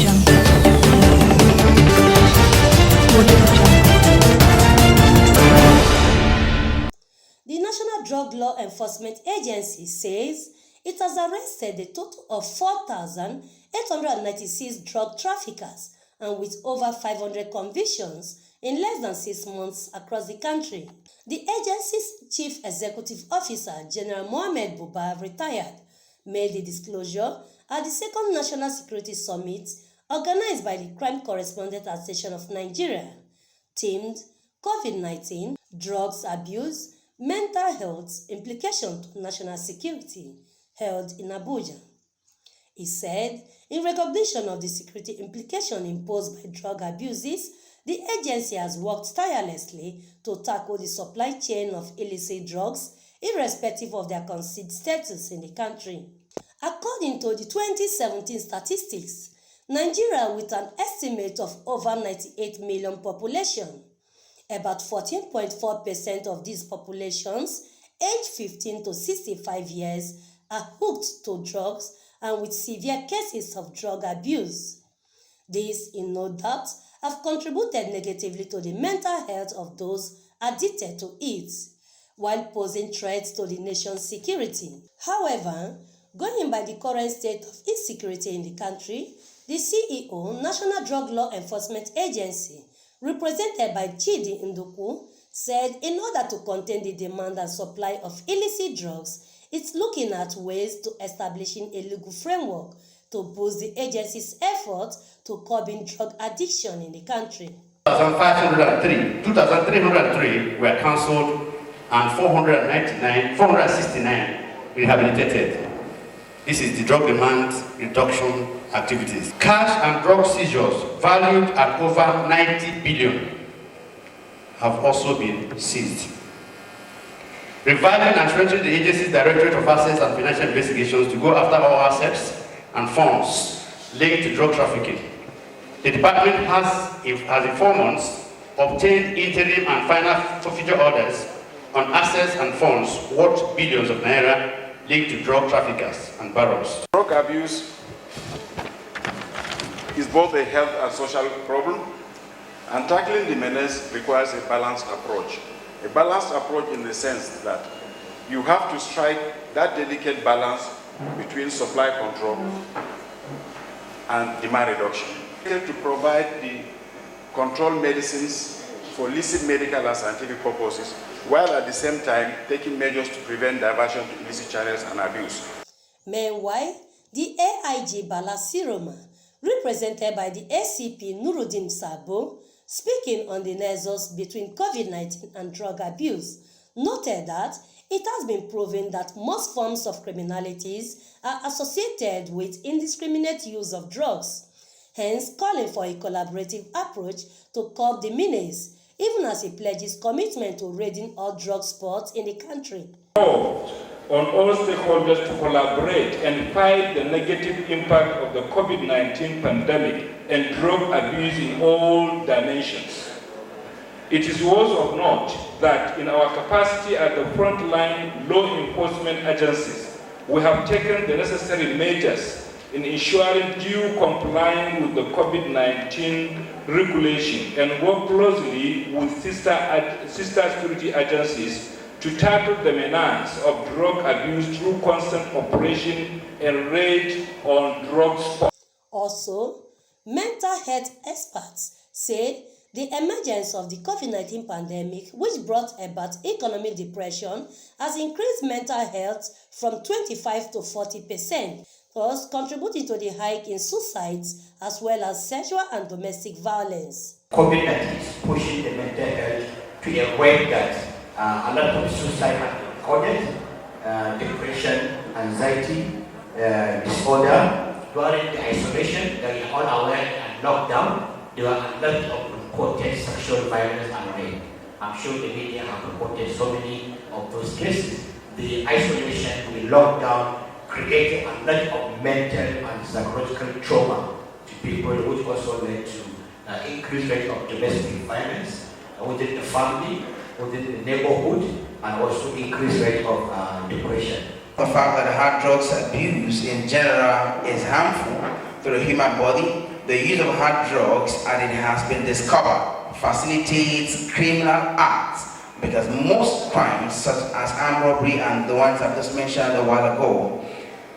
The National Drug Law Enforcement Agency says it has arrested a total of 4,896 drug traffickers and with over 500 convictions in less than 6 months across the country. The agency's Chief Executive Officer, General Mohammed Buba, retired, made the disclosure at the second National Security Summit organized by the Crime Correspondent Association of Nigeria, themed COVID-19, Drugs Abuse, Mental Health Implication to National Security, held in Abuja. He said, in recognition of the security implication imposed by drug abuses, the agency has worked tirelessly to tackle the supply chain of illicit drugs, irrespective of their concealed status in the country. According to the 2017 statistics, Nigeria, with an estimate of over 98 million population, about 14.4% of these populations, aged 15 to 65 years, are hooked to drugs and with severe cases of drug abuse. These, in no doubt, have contributed negatively to the mental health of those addicted to it, while posing threats to the nation's security. However, going by the current state of insecurity in the country, the CEO, National Drug Law Enforcement Agency, represented by Chidi Nduku, said in order to contain the demand and supply of illicit drugs, it's looking at ways to establishing a legal framework to boost the agency's efforts to curbing drug addiction in the country. 2,303 were cancelled and 469 rehabilitated. This is the drug demand reduction activities. Cash and drug seizures valued at over 90 billion have also been seized. Reviving and strengthening the agency's Directorate of Assets and Financial Investigations to go after all assets and funds linked to drug trafficking. The department has in 4 months, obtained interim and final forfeiture orders on assets and funds worth billions of naira linked to drug traffickers and barons. Drug abuse is both a health and social problem, and tackling the menace requires a balanced approach. A balanced approach in the sense that you have to strike that delicate balance between supply control and demand reduction. To provide the controlled medicines for illicit medical and scientific purposes, while at the same time taking measures to prevent diversion to illicit channels and abuse. Meanwhile, the AIG Bala Siroma, represented by the ACP Nuruddin Sabo, speaking on the nexus between COVID-19 and drug abuse, noted that it has been proven that most forms of criminalities are associated with indiscriminate use of drugs, hence calling for a collaborative approach to curb the menace, even as he pledges commitment to raiding all drug spots in the country. On all stakeholders to collaborate and fight the negative impact of the COVID-19 pandemic and drug abuse in all dimensions. It is worth of note that in our capacity at the frontline law enforcement agencies, we have taken the necessary measures in ensuring due compliance with the COVID-19 regulation and work closely with sister security agencies to tackle the menace of drug abuse through constant operation and raid on drug spots. Also, mental health experts say the emergence of the COVID-19 pandemic, which brought about economic depression, has increased mental health from 25 to 40%, thus contributing to the hike in suicides as well as sexual and domestic violence. COVID-19 is pushing the mental health to a way that a lot of suicide have been recorded, depression, anxiety, disorder. During the isolation, that we all aware and lockdown, there were a lot of reported sexual violence and rape. I'm sure the media have reported so many of those cases. The isolation, the lockdown, created a lot of mental and psychological trauma to people, which also led to increased rate of domestic violence within the family, within the neighborhood, and also increased rate of depression. The fact that hard drugs abuse in general is harmful to the human body the use of hard drugs, and it has been discovered, facilitates criminal acts, because most crimes, such as armed robbery and the ones I've just mentioned a while ago,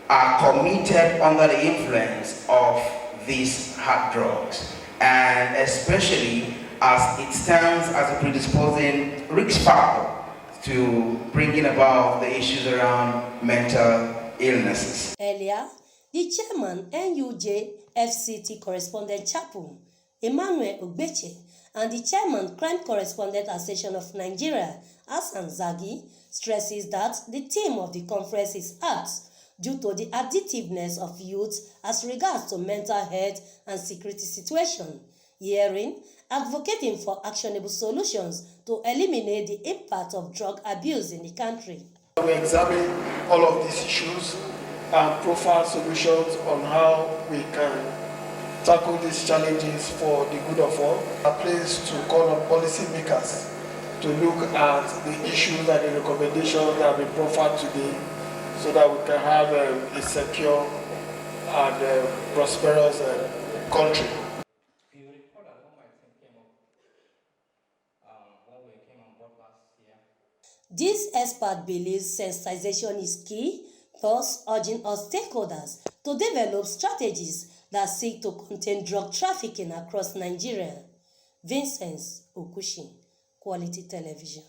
are committed under the influence of these hard drugs, and especially as it stands as a predisposing risk factor to bringing about the issues around mental illnesses. Earlier, the chairman NUJ FCT correspondent Chapel, Emmanuel Ogbeche, and the chairman Crime Correspondent Association of Nigeria, Hassan Zagi, stresses that the theme of the conference is arts due to the addictiveness of youth as regards to mental health and security situation, hearing, advocating for actionable solutions to eliminate the impact of drug abuse in the country. We examine all of these issues and profile solutions on how we can tackle these challenges for the good of all. A place to call on policymakers to look at the issues and the recommendations that have been profiled today, so that we can have a secure and prosperous country. This expert believes sensitization is key, thus urging all stakeholders to develop strategies that seek to contain drug trafficking across Nigeria. Vincent Okushi, Quality Television.